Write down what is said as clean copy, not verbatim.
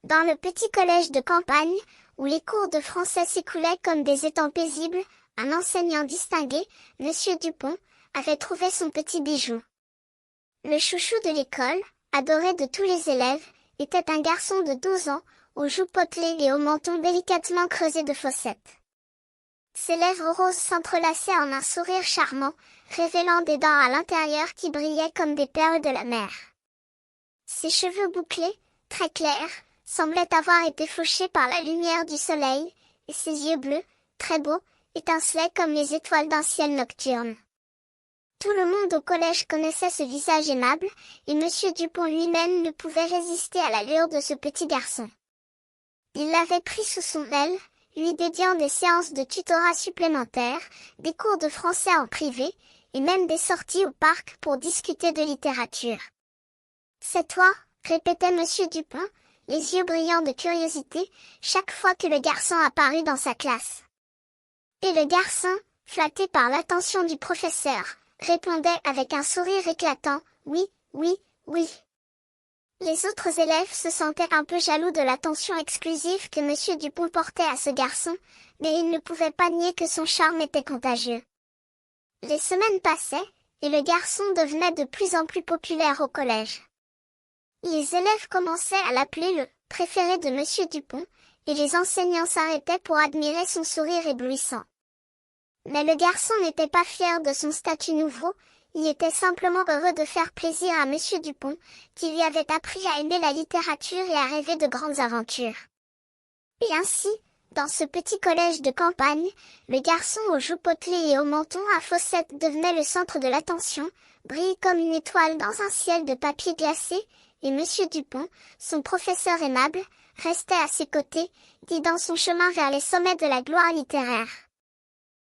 Dans le petit collège de campagne, où les cours de français s'écoulaient comme des étangs paisibles, un enseignant distingué, Monsieur Dupont, avait trouvé son petit bijou. Le chouchou de l'école, adoré de tous les élèves, était un garçon de 12 ans, aux joues potelées et au menton délicatement creusé de fossettes. Ses lèvres roses s'entrelaçaient en un sourire charmant, révélant des dents à l'intérieur qui brillaient comme des perles de la mer. Ses cheveux bouclés, très clairs, semblaient avoir été fauchés par la lumière du soleil, et ses yeux bleus, très beaux, étincelaient comme les étoiles d'un ciel nocturne. Tout le monde au collège connaissait ce visage aimable, et Monsieur Dupont lui-même ne pouvait résister à l'allure de ce petit garçon. Il l'avait pris sous son aile, lui dédiant des séances de tutorat supplémentaires, des cours de français en privé, et même des sorties au parc pour discuter de littérature. C'est toi, répétait Monsieur Dupont, les yeux brillants de curiosité, chaque fois que le garçon apparut dans sa classe. Et le garçon, flatté par l'attention du professeur, répondait avec un sourire éclatant, oui, oui, oui. Les autres élèves se sentaient un peu jaloux de l'attention exclusive que Monsieur Dupont portait à ce garçon, mais ils ne pouvaient pas nier que son charme était contagieux. Les semaines passaient, et le garçon devenait de plus en plus populaire au collège. Les élèves commençaient à l'appeler le préféré de Monsieur Dupont, et les enseignants s'arrêtaient pour admirer son sourire éblouissant. Mais le garçon n'était pas fier de son statut nouveau, il était simplement heureux de faire plaisir à Monsieur Dupont, qui lui avait appris à aimer la littérature et à rêver de grandes aventures. Et ainsi, dans ce petit collège de campagne, le garçon aux joues potelées et au menton à fossettes devenait le centre de l'attention, brille comme une étoile dans un ciel de papier glacé, et Monsieur Dupont, son professeur aimable, restait à ses côtés, guidant son chemin vers les sommets de la gloire littéraire.